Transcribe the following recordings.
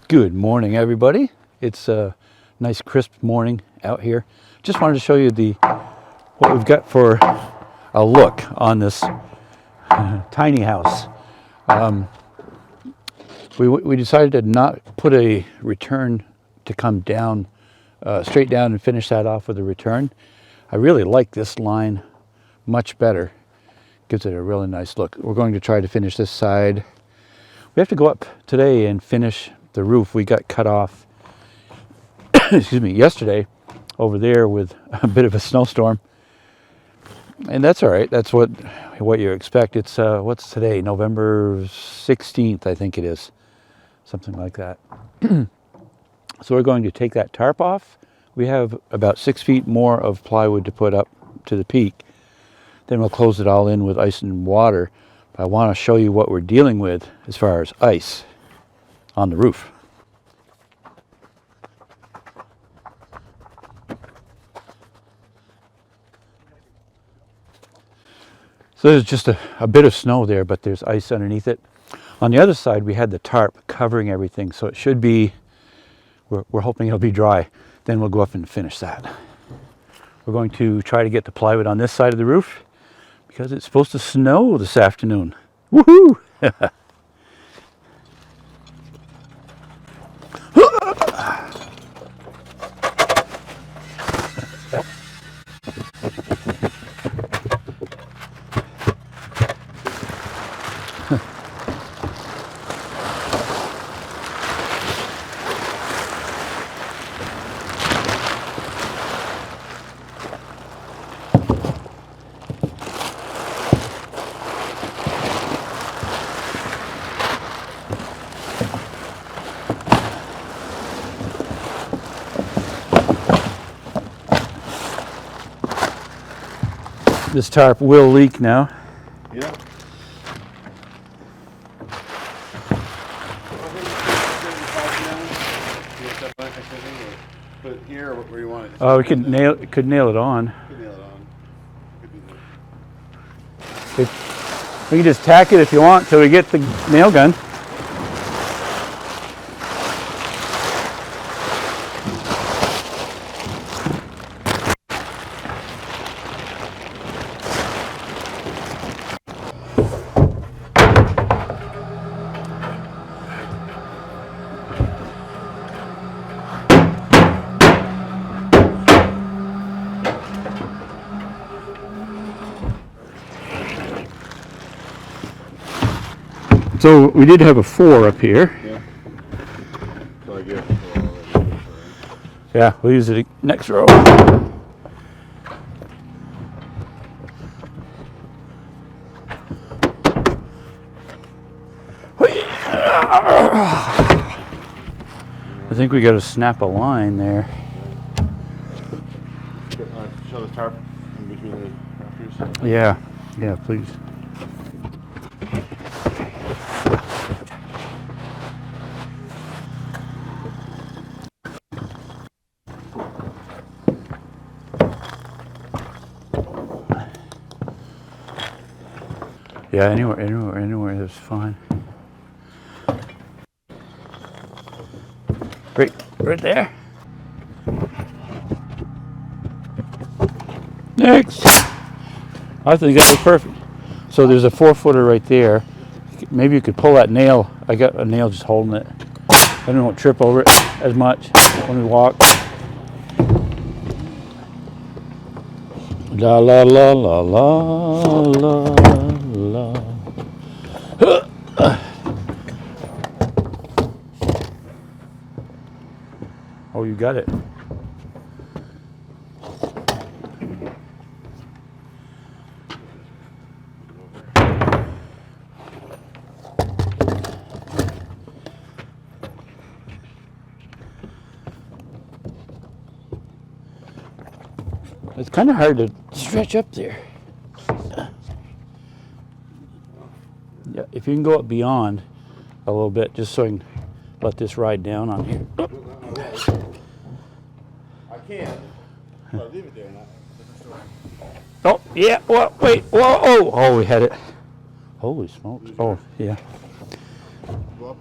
Good morning, everybody. It's a nice crisp morning out here. Just wanted to show you what we've got for a look on this tiny house. We decided to not put a return to come down, straight down and finish that off with a return. I really like this line much better. Gives it a really nice look. We're going to try to finish this side. We have to go up today and finish the roof. We got cut off excuse me, yesterday over there with a bit of a snowstorm, and that's all right. That's what you expect. It's what's today, November 16th, I think it is, something like that. So we're going to take that tarp off. We have about 6 feet more of plywood to put up to the peak. Then we'll close it all in with ice and water. But I want to show you what we're dealing with as far as ice on the roof. So there's just a bit of snow there, but there's ice underneath it. On the other side, we had the tarp covering everything, so it should be, we're hoping it'll be dry. Then we'll go up and finish that. We're going to try to get the plywood on this side of the roof because it's supposed to snow this afternoon. Woohoo! This tarp will leak now. Yeah. Put it here where you want it. Oh, we could nail it on. Could nail it on. We can just tack it if you want till we get the nail gun. So we did have a 4 up here. Yeah. So I guess. Yeah, we'll use it next row. I think we got to snap a line there. Show the tarp in between the rafters. Yeah, please. Yeah, anywhere is fine. Right there. Next. I think that was perfect. So there's a 4-footer right there. Maybe you could pull that nail. I got a nail just holding it. I don't trip over it as much when we walk. La la la la la la la. Oh, you got it. It's kind of hard to stretch up there. Yeah, if you can go up beyond a little bit, just so I can let this ride down on here. I can. I'll leave it there. Oh, yeah, well, wait, whoa, oh, we had it. Holy smokes. Oh, yeah. Go up.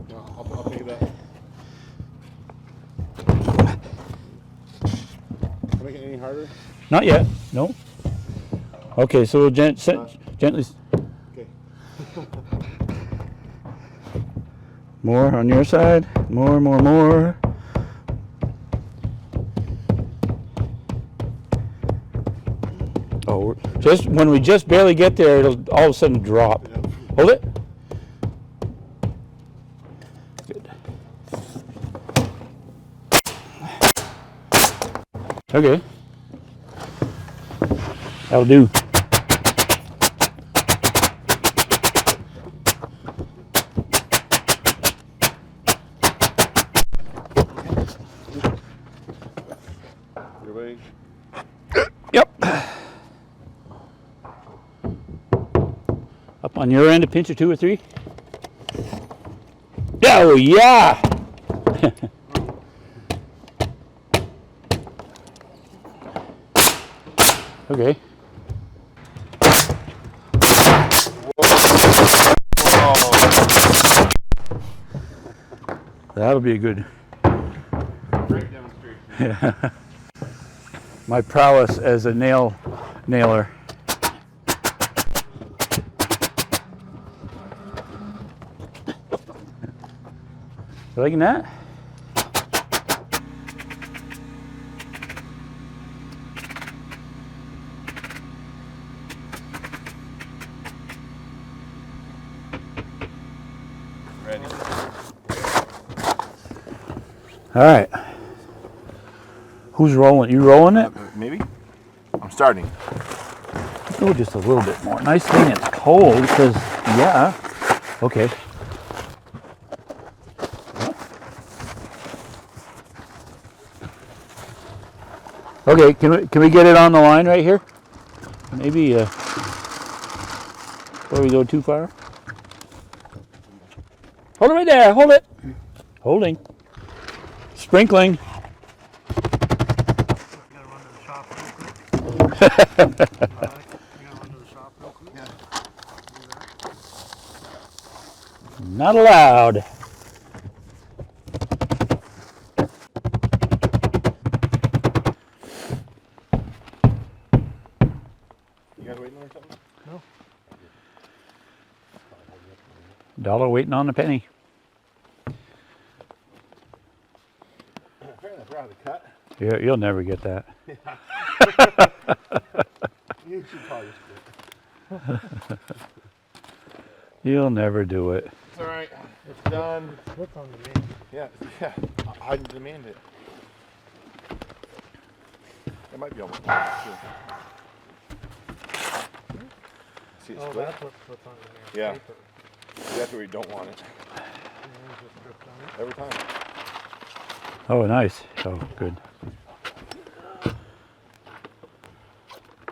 No, I'll pick it any harder? Not yet. No. Okay, so we'll gently. Okay. More on your side. More, more, more. Oh, just when we just barely get there, it'll all of a sudden drop. Hold it. Good. Okay. That'll do. Your way. Yep. Up on your end, a pinch or 2 or 3. Oh, yeah. Okay. That'll be a good. Great demonstration. Yeah. My prowess as a nailer. You liking that? Ready. All right. Who's rolling? You rolling it? Maybe? I'm starting. Go just a little bit more. Nice thing it's cold because, yeah. Okay. Okay, can we get it on the line right here? Maybe before we go too far. Hold it right there. Hold it. Holding. Sprinkling. Gotta run to the shop real quick. You gotta run to the shop real quick. Yeah. Not allowed. You guys waiting or something? No. Dollar waiting on a penny. Apparently I forgot to cut. You'll never get that. You should probably just do it. You'll never do it. It's alright. It's done. What's on the main? Yeah, yeah. I demand it. It might be almost done too. See it Oh, split? that's what's on the main. Yeah. Paper. That's where you don't want it. And then just dripped on it. Every time. Oh, nice. Oh, good.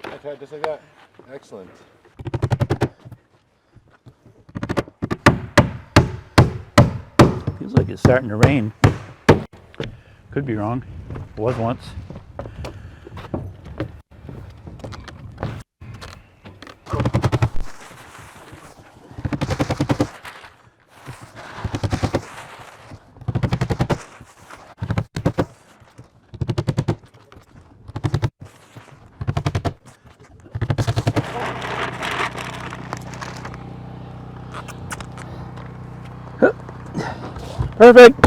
I tried just like that. Excellent. Feels like it's starting to rain. Could be wrong. It was once. Perfect.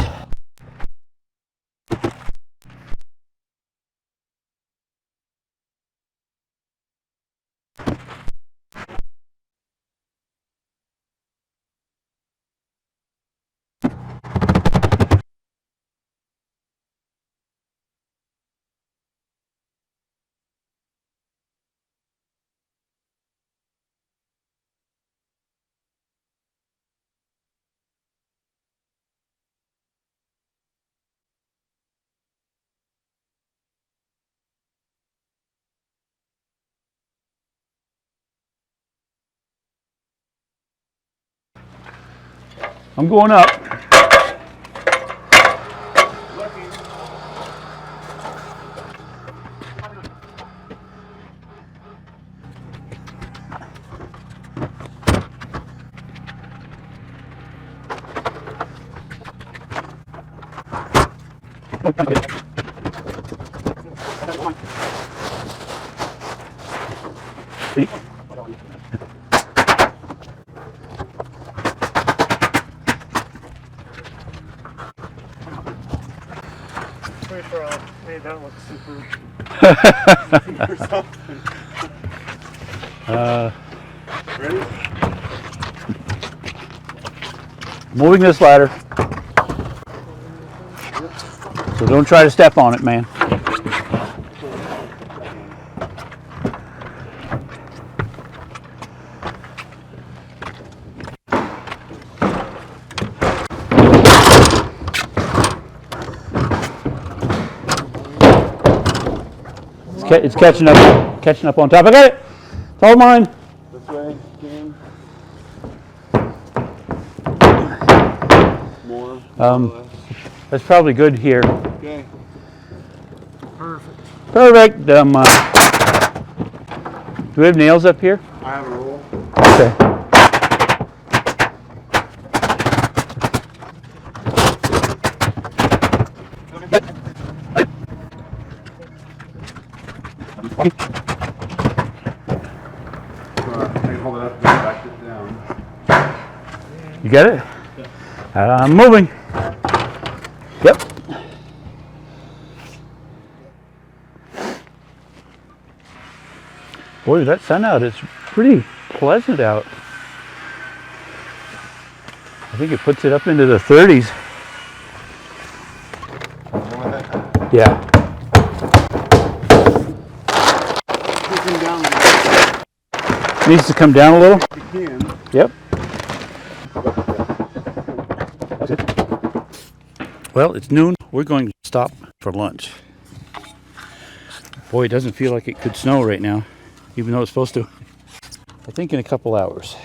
I'm going up. Pretty sure I made that look super. Or something. Ready? Moving this ladder. So don't try to step on it, man. It's catching up on top. I got it. It's all mine. This way, King. More or less. That's probably good here. Okay. Perfect. Perfect. Do we have nails up here? I have a roll. Okay. I can hold it up and back it down. You got it? I'm moving. Yep. Boy, that sun out, it's pretty pleasant out. I think it puts it up into the 30s. Yeah. Come down a little. Needs to come down a little. You can. Yep. Well, it's noon. We're going to stop for lunch. Boy, it doesn't feel like it could snow right now, even though it's supposed to. I think in a couple hours.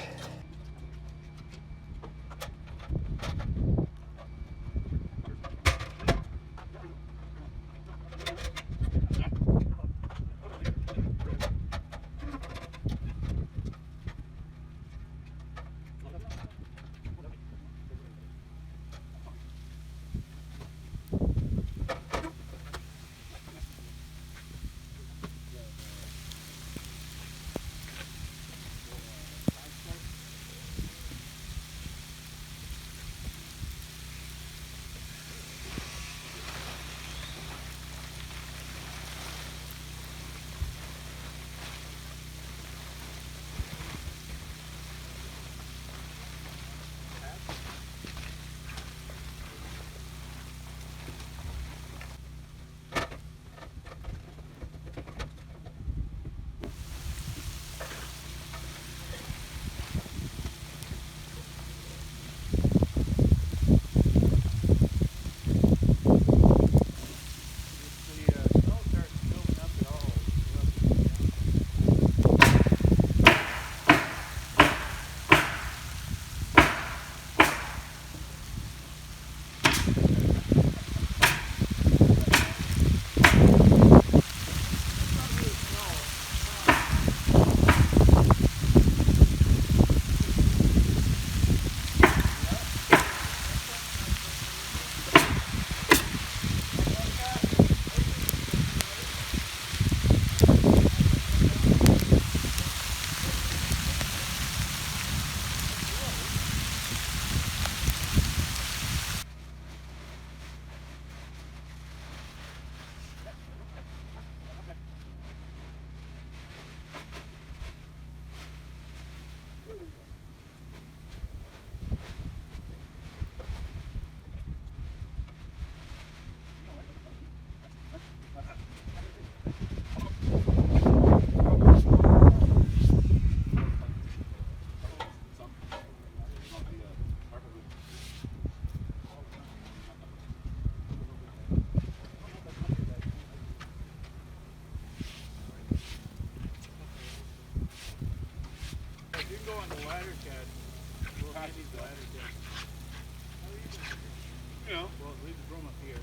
You know. Well, leave the broom up here.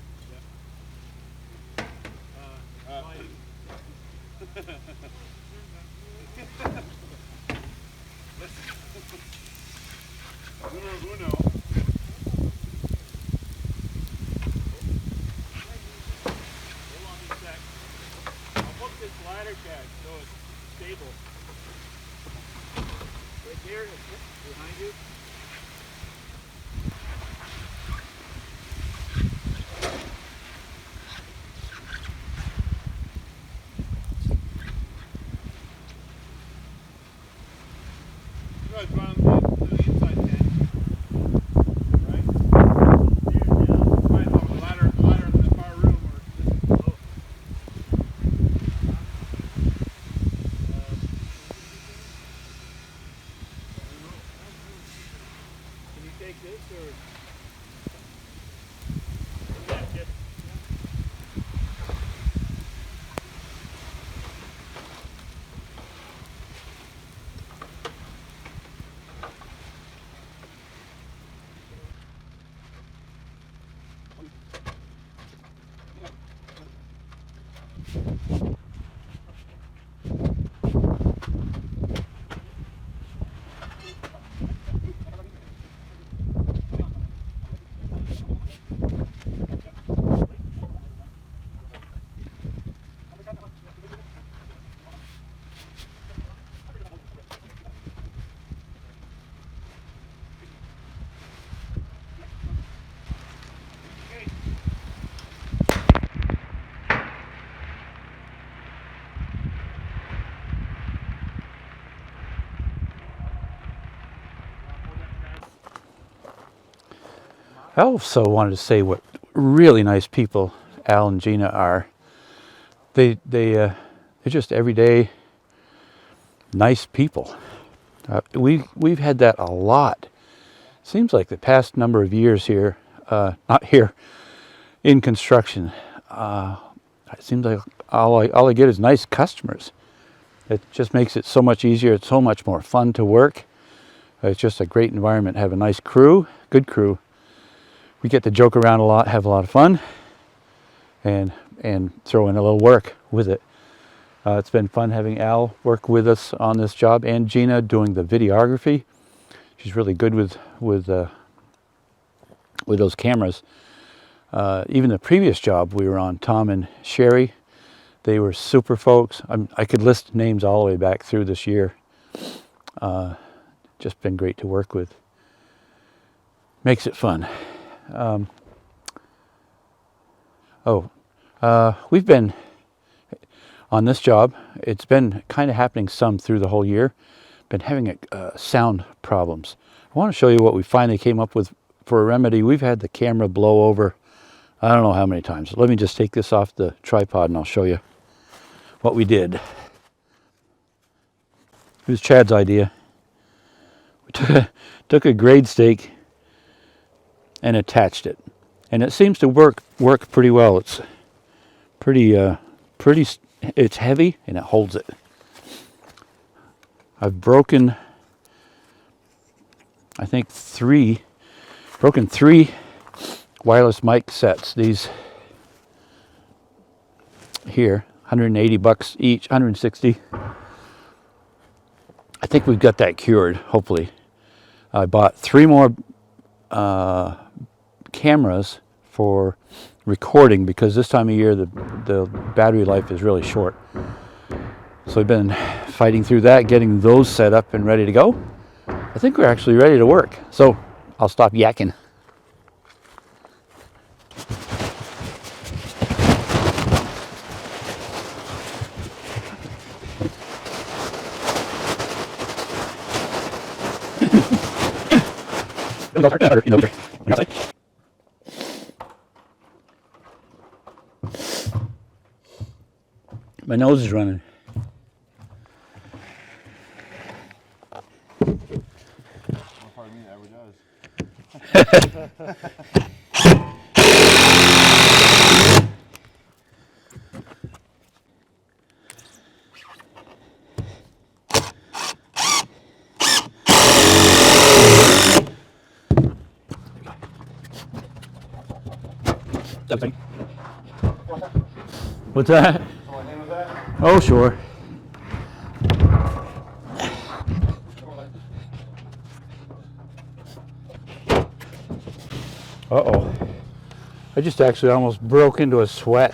Uno. Hold on a sec. I'll hook this ladder catch so it's stable. I also wanted to say what really nice people Al and Gina are. They're just everyday nice people. We've had that a lot. Seems like the past number of years here, not here, in construction. It seems like all I get is nice customers. It just makes it so much easier. It's so much more fun to work. It's just a great environment. Have a nice crew, good crew. We get to joke around a lot, have a lot of fun, and throw in a little work with it. It's been fun having Al work with us on this job, and Gina doing the videography. She's really good with those cameras. Even the previous job we were on, Tom and Sherry, they were super folks. I could list names all the way back through this year. Just been great to work with. Makes it fun. We've been on this job. It's been kind of happening some through the whole year. Been having sound problems. I want to show you what we finally came up with for a remedy. We've had the camera blow over I don't know how many times. Let me just take this off the tripod and I'll show you what we did. It was Chad's idea. We took a grade stake and attached it, and it seems to work pretty well. It's pretty it's heavy and it holds it. I've broken three wireless mic sets. These here, $180 each, 160. I think we've got that cured, hopefully. I bought 3 more cameras for recording because this time of year the battery life is really short. So I've been fighting through that, getting those set up and ready to go. I think we're actually ready to work. So I'll stop yakking. My nose is running. Pardon me, that ever does. What's that? Oh, sure. Uh-oh. I just actually almost broke into a sweat.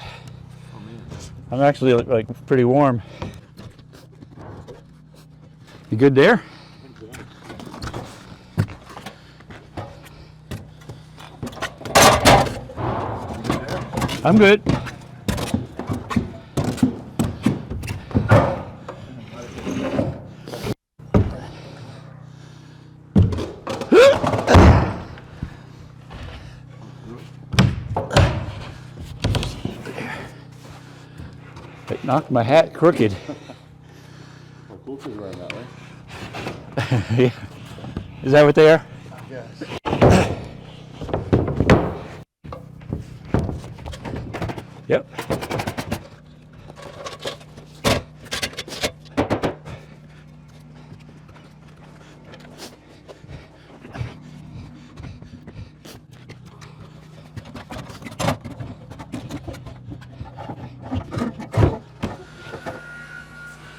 I'm actually like pretty warm. You good there? I'm good. It knocked my hat crooked. Well, cool kids wearing that way. Yeah. Is that what they are? Yes. Yep.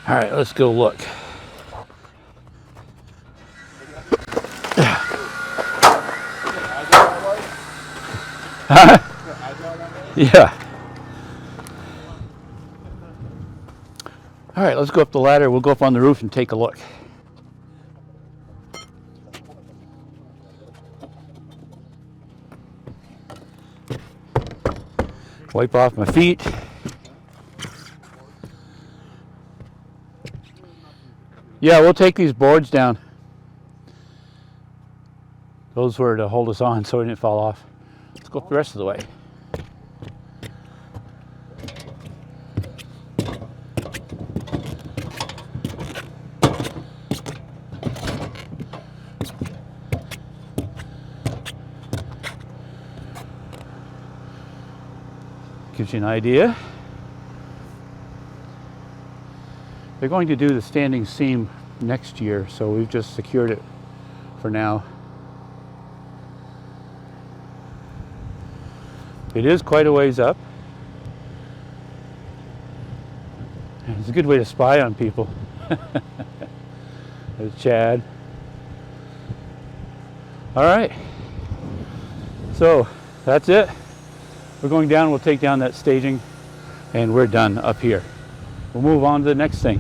All right, let's go look. Yeah. All right, let's go up the ladder. We'll go up on the roof and take a look. Wipe off my feet. Yeah, we'll take these boards down. Those were to hold us on so we didn't fall off. Let's go up the rest of the way. Gives you an idea. They're going to do the standing seam next year, so we've just secured it for now. It is quite a ways up. It's a good way to spy on people. There's Chad. All right. So that's it. We're going down, we'll take down that staging, and we're done up here. We'll move on to the next thing.